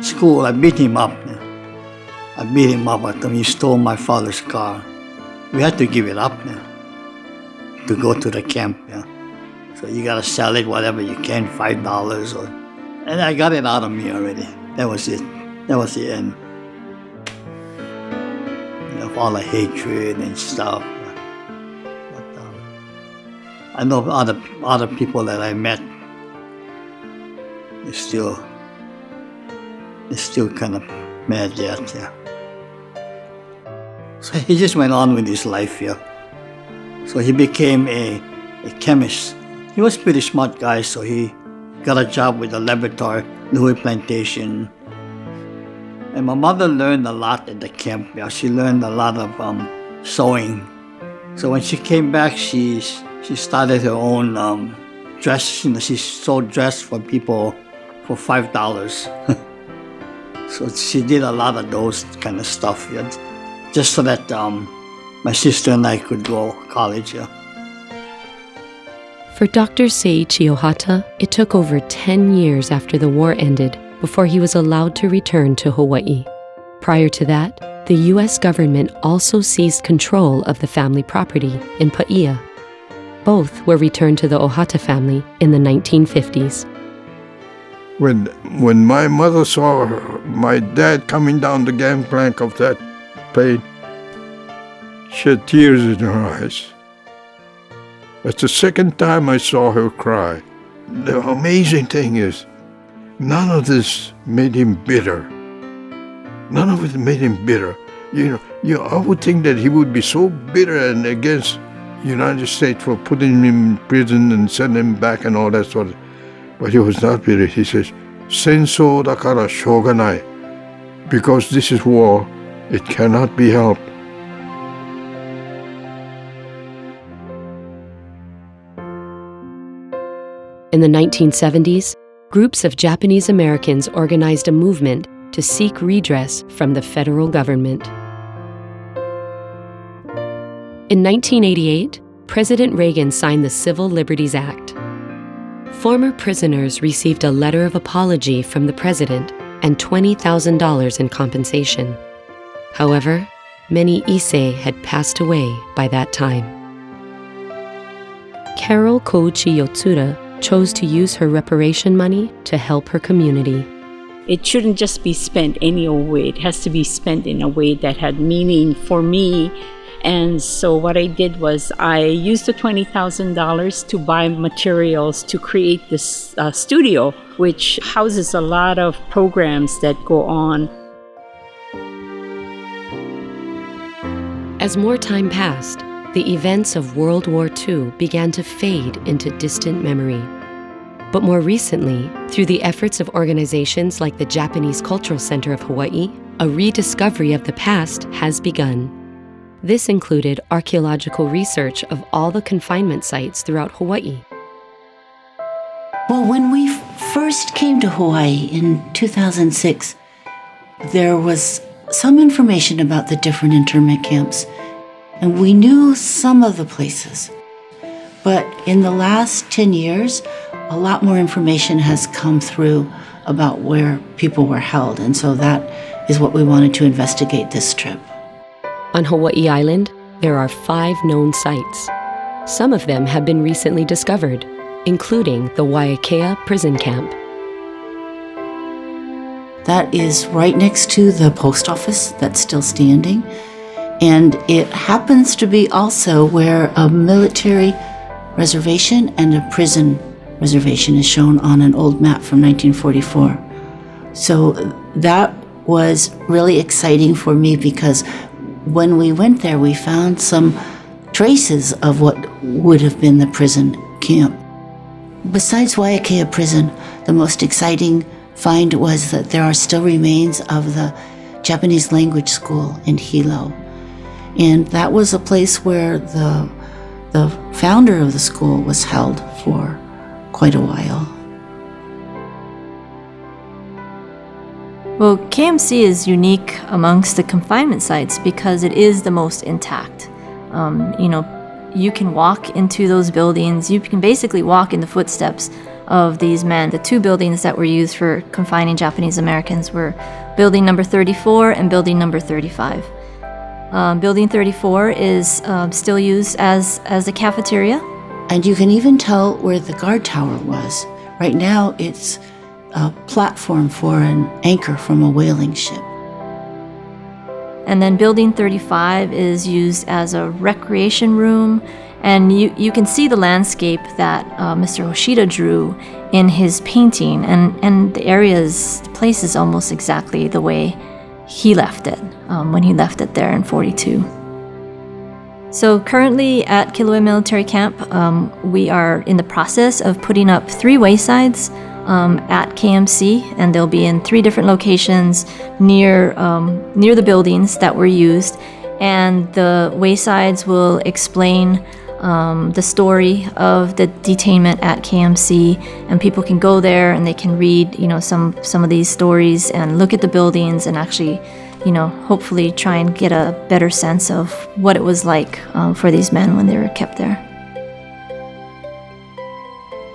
school, I beat him up. I told him, "You stole my father's car." We had to give it up to go to the camp. So you gotta sell it, whatever you can, $5 or. And I got it out of me already. That was it. That was the end. Of all the hatred and stuff. But I know other people that I met. They're still kind of mad yet. Yeah. So he just went on with his life here. So he became a chemist. He was a pretty smart guy, so he got a job with the laboratory, Lihue Plantation. And my mother learned a lot at the camp. Yeah, she learned a lot of sewing. So when she came back, she started her own dress. You know, she sewed dress for people for $5. So she did a lot of those kind of stuff, yeah, just so that my sister and I could go to college. Yeah. For Dr. Seiichi Ohata, it took over 10 years after the war ended before he was allowed to return to Hawaii. Prior to that, the U.S. government also seized control of the family property in Paia. Both were returned to the Ohata family in the 1950s. When my mother saw my dad coming down the gangplank of that plane, she had tears in her eyes. That's the second time I saw her cry. The amazing thing is, none of this made him bitter. None of it made him bitter. I would think that he would be so bitter and against the United States for putting him in prison and sending him back and all that sort of. But he was not bitter. He says, "Sensou dakara shoganai," because this is war. It cannot be helped. In the 1970s, groups of Japanese Americans organized a movement to seek redress from the federal government. In 1988, President Reagan signed the Civil Liberties Act. Former prisoners received a letter of apology from the president and $20,000 in compensation. However, many Issei had passed away by that time. Carol Kouchi Yotsuda chose to use her reparation money to help her community. It shouldn't just be spent any old way. It has to be spent in a way that had meaning for me. And so what I did was I used the $20,000 to buy materials to create this studio, which houses a lot of programs that go on. As more time passed, the events of World War II began to fade into distant memory. But more recently, through the efforts of organizations like the Japanese Cultural Center of Hawaii, a rediscovery of the past has begun. This included archaeological research of all the confinement sites throughout Hawaii. Well, when we first came to Hawaii in 2006, there was some information about the different internment camps, and we knew some of the places. But in the last 10 years, a lot more information has come through about where people were held, and so that is what we wanted to investigate this trip. On Hawaii Island, there are 5 known sites. Some of them have been recently discovered, including the Waiakea prison camp. That is right next to the post office that's still standing, and it happens to be also where a military reservation and a prison reservation is shown on an old map from 1944. So that was really exciting for me because when we went there, we found some traces of what would have been the prison camp. Besides Waiakea Prison, the most exciting find was that there are still remains of the Japanese language school in Hilo. And that was a place where the founder of the school was held for quite a while. Well, KMC is unique amongst the confinement sites because it is the most intact. You can walk into those buildings. You can basically walk in the footsteps of these men. The 2 buildings that were used for confining Japanese Americans were building number 34 and building number 35. Building 34 is still used as a cafeteria. And you can even tell where the guard tower was. Right now, it's a platform for an anchor from a whaling ship. And then building 35 is used as a recreation room, and you can see the landscape that Mr. Hoshida drew in his painting, and the place is almost exactly the way he left it when he left it there in 42. So currently at Kilauea Military Camp, we are in the process of putting up 3 waysides at KMC, and they'll be in 3 different locations near the buildings that were used. And the waysides will explain the story of the detainment at KMC, and people can go there and they can read, some of these stories and look at the buildings and actually, hopefully try and get a better sense of what it was like for these men when they were kept there.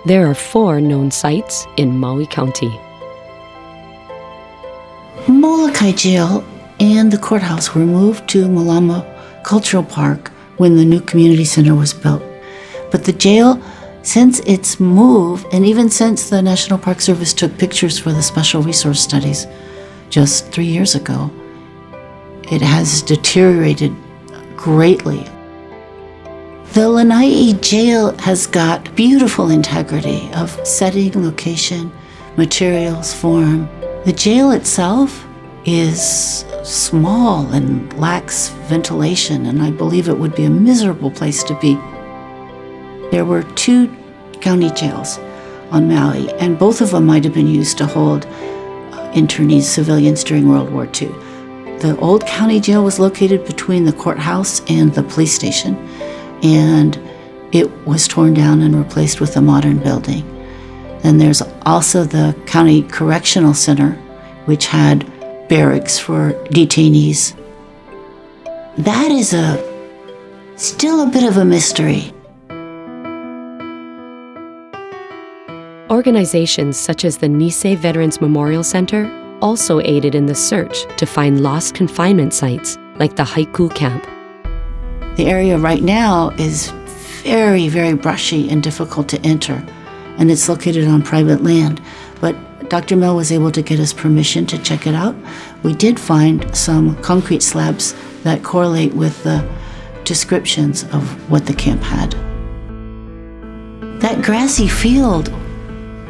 There are 4 known sites in Maui County. Molokai Jail and the courthouse were moved to Malama Cultural Park when the new community center was built. But the jail, since its move, and even since the National Park Service took pictures for the special resource studies just 3 years ago, it has deteriorated greatly. The Lanai jail has got beautiful integrity of setting, location, materials, form. The jail itself is small and lacks ventilation, and I believe it would be a miserable place to be. There were 2 county jails on Maui, and both of them might have been used to hold internees, civilians during World War II. The old county jail was located between the courthouse and the police station, and it was torn down and replaced with a modern building. Then there's also the County Correctional Center, which had barracks for detainees. That is still a bit of a mystery. Organizations such as the Nisei Veterans Memorial Center also aided in the search to find lost confinement sites like the Haiku Camp. The area right now is very, very brushy and difficult to enter, and it's located on private land. But Dr. Mel was able to get us permission to check it out. We did find some concrete slabs that correlate with the descriptions of what the camp had. That grassy field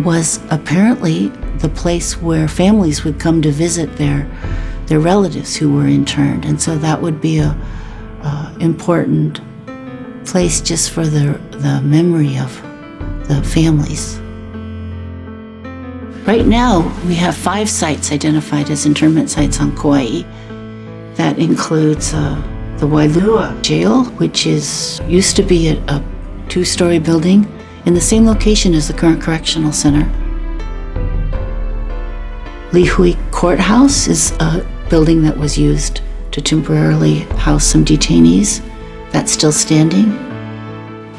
was apparently the place where families would come to visit their relatives who were interned, and so that would be a important place just for the memory of the families. Right now, we have 5 sites identified as internment sites on Kauai. That includes the Wailua Jail, which used to be a 2-story building in the same location as the current correctional center. Lihui Courthouse is a building that was used to temporarily house some detainees. That's still standing.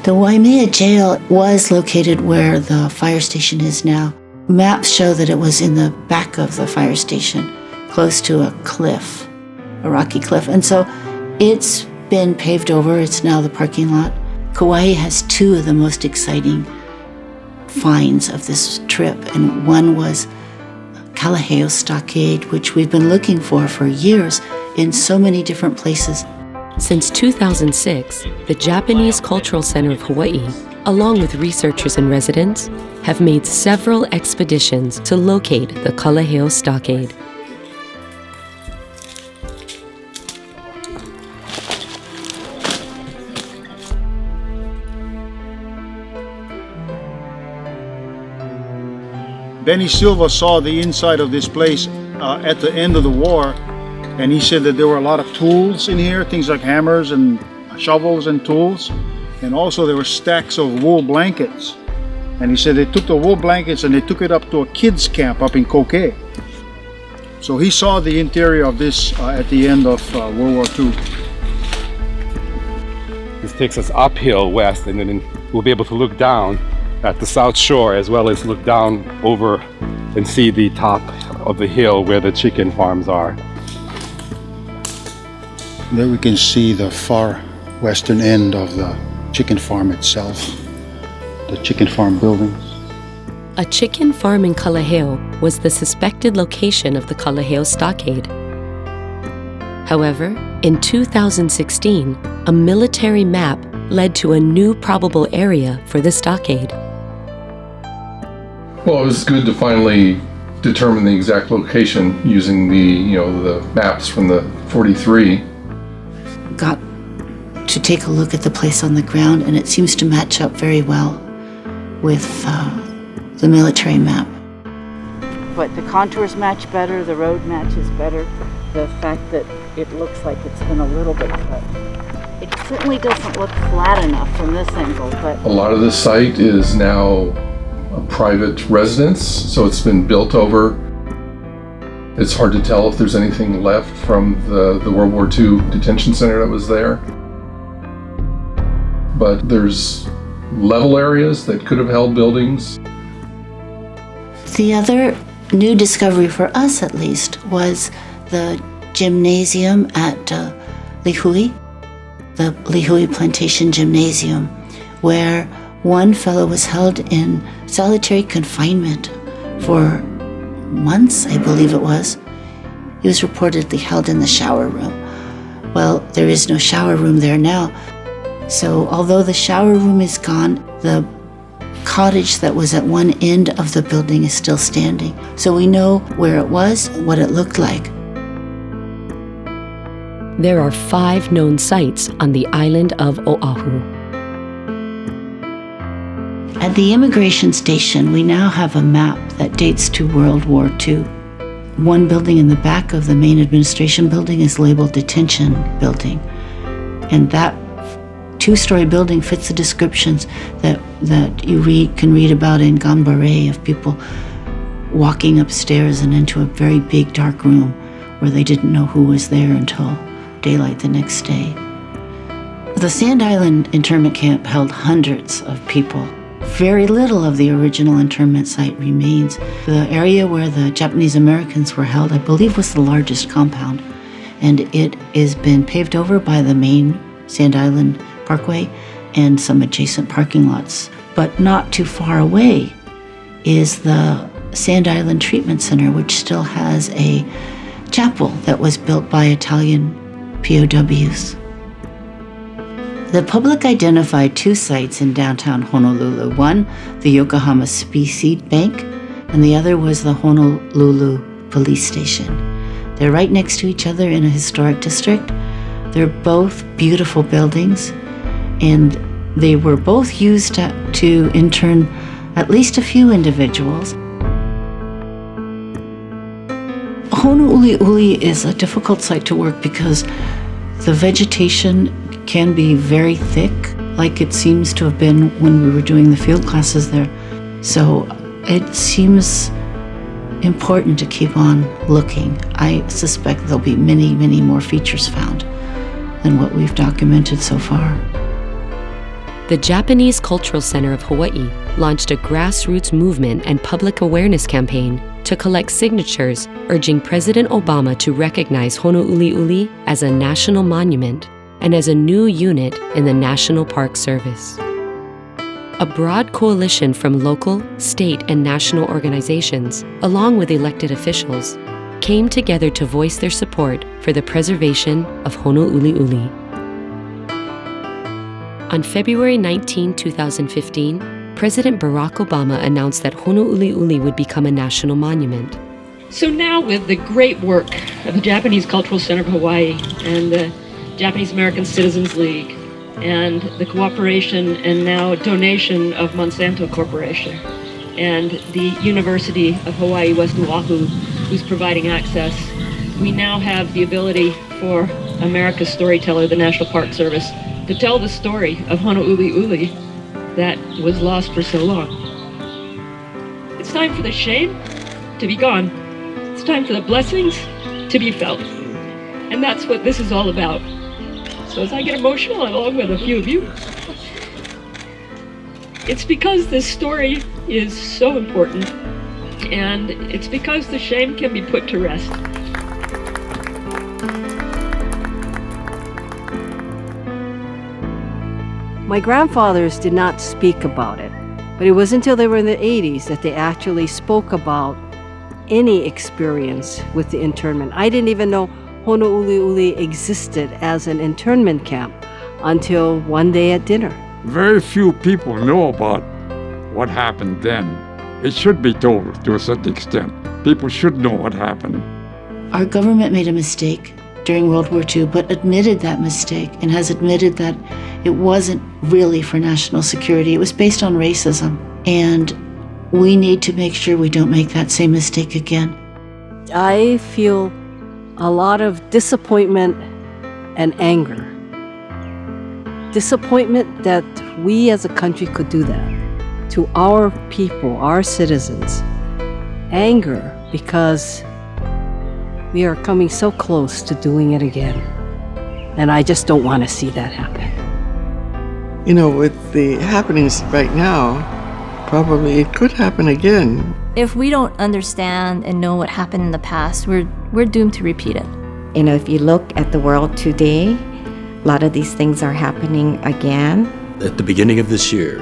The Waimea Jail was located where the fire station is now. Maps show that it was in the back of the fire station, close to a cliff, a rocky cliff. And so it's been paved over. It's now the parking lot. Kauai has 2 of the most exciting finds of this trip, and one was Kalaheo Stockade, which we've been looking for years in so many different places. Since 2006, the Japanese Cultural Center of Hawaii, along with researchers and residents, have made several expeditions to locate the Kalaheo Stockade. Benny Silva saw the inside of this place at the end of the war, and he said that there were a lot of tools in here, things like hammers and shovels and tools, and also there were stacks of wool blankets. And he said they took the wool blankets and they took it up to a kids camp up in Kokei. So he saw the interior of this at the end of World War II. This takes us uphill west, and then we'll be able to look down at the south shore, as well as look down over and see the top of the hill where the chicken farms are. There we can see the far western end of the chicken farm itself, the chicken farm buildings. A chicken farm in Kalaheo was the suspected location of the Kalaheo Stockade. However, in 2016, a military map led to a new probable area for the stockade. Well, it was good to finally determine the exact location using the maps from the 43. Got to take a look at the place on the ground, and it seems to match up very well with the military map. but the contours match better, the road matches better. The fact that it looks like it's been a little bit cut. It certainly doesn't look flat enough from this angle, but... A lot of the site is now a private residence, so it's been built over. It's hard to tell if there's anything left from the World War II detention center that was there. But there's level areas that could have held buildings. The other new discovery for us, at least, was the gymnasium at Lihui, the Lihui Plantation Gymnasium, where one fellow was held in solitary confinement for months, I believe it was. He was reportedly held in the shower room. Well, there is no shower room there now. So although the shower room is gone, the cottage that was at one end of the building is still standing. So we know where it was, what it looked like. There are 5 known sites on the island of Oahu. At the immigration station, we now have a map that dates to World War II. One building in the back of the main administration building is labeled Detention Building. And that 2-story building fits the descriptions that you can read about in Ganbare of people walking upstairs and into a very big dark room where they didn't know who was there until daylight the next day. The Sand Island internment camp held hundreds of people. Very little of the original internment site remains. The area where the Japanese Americans were held, I believe, was the largest compound, and it has been paved over by the main Sand Island Parkway and some adjacent parking lots. But not too far away is the Sand Island Treatment Center, which still has a chapel that was built by Italian POWs. The public identified 2 sites in downtown Honolulu. One, the Yokohama Seed Bank, and the other was the Honolulu Police Station. They're right next to each other in a historic district. They're both beautiful buildings, and they were both used to intern at least a few individuals. Honouliuli is a difficult site to work because the vegetation can be very thick, like it seems to have been when we were doing the field classes there. So it seems important to keep on looking. I suspect there'll be many, many more features found than what we've documented so far. The Japanese Cultural Center of Hawaii launched a grassroots movement and public awareness campaign to collect signatures urging President Obama to recognize Honouliuli as a national monument and as a new unit in the National Park Service. A broad coalition from local, state, and national organizations, along with elected officials, came together to voice their support for the preservation of Honouliuli. On February 19, 2015, President Barack Obama announced that Honouliuli would become a national monument. So now, with the great work of the Japanese Cultural Center of Hawaii and the Japanese American Citizens League and the cooperation and now donation of Monsanto Corporation and the University of Hawaii West Oahu, who's providing access, we now have the ability for America's storyteller, the National Park Service, to tell the story of Honouliuli that was lost for so long. It's time for the shame to be gone. It's time for the blessings to be felt. And that's what this is all about. So as I get emotional, along with a few of you, it's because this story is so important, and it's because the shame can be put to rest. My grandfathers did not speak about it, but it was until they were in the 80s that they actually spoke about any experience with the internment. I didn't even know Honouliuli existed as an internment camp until one day at dinner. Very few people know about what happened then. It should be told to a certain extent. People should know what happened. Our government made a mistake during World War II, but admitted that mistake and has admitted that it wasn't really for national security. It was based on racism. And we need to make sure we don't make that same mistake again. I feel a lot of disappointment and anger. Disappointment that we as a country could do that to our people, our citizens. Anger because we are coming so close to doing it again. And I just don't want to see that happen. You know, with the happenings right now, probably it could happen again. If we don't understand and know what happened in the past, we're doomed to repeat it. You know, if you look at the world today, a lot of these things are happening again. At the beginning of this year,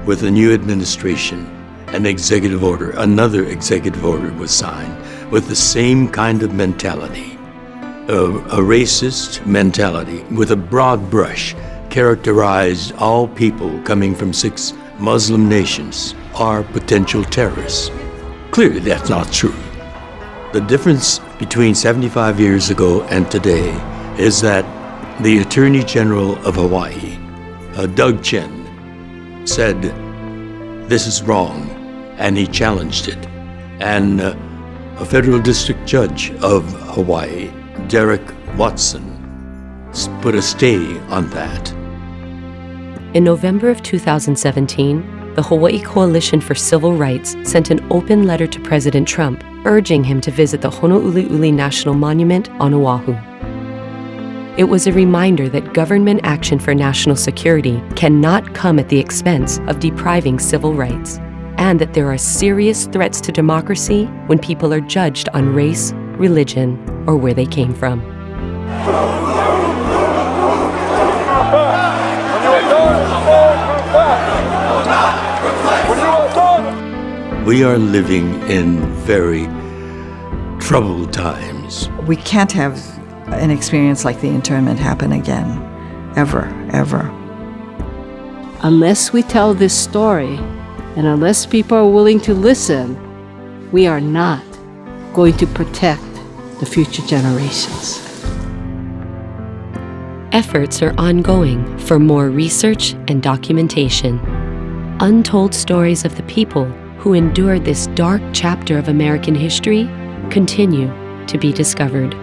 with a new administration, another executive order was signed with the same kind of mentality, a racist mentality with a broad brush, characterized all people coming from 6 Muslim nations are potential terrorists. Clearly, that's not true. The difference between 75 years ago and today is that the Attorney General of Hawaii, Doug Chen, said, "This is wrong," and he challenged it. And a federal district judge of Hawaii, Derek Watson, put a stay on that. In November of 2017, the Hawaii Coalition for Civil Rights sent an open letter to President Trump urging him to visit the Honouliuli National Monument on Oahu. It was a reminder that government action for national security cannot come at the expense of depriving civil rights, and that there are serious threats to democracy when people are judged on race, religion, or where they came from. We are living in very troubled times. We can't have an experience like the internment happen again, ever, ever. Unless we tell this story, and unless people are willing to listen, we are not going to protect the future generations. Efforts are ongoing for more research and documentation. Untold stories of the people who endured this dark chapter of American history continue to be discovered.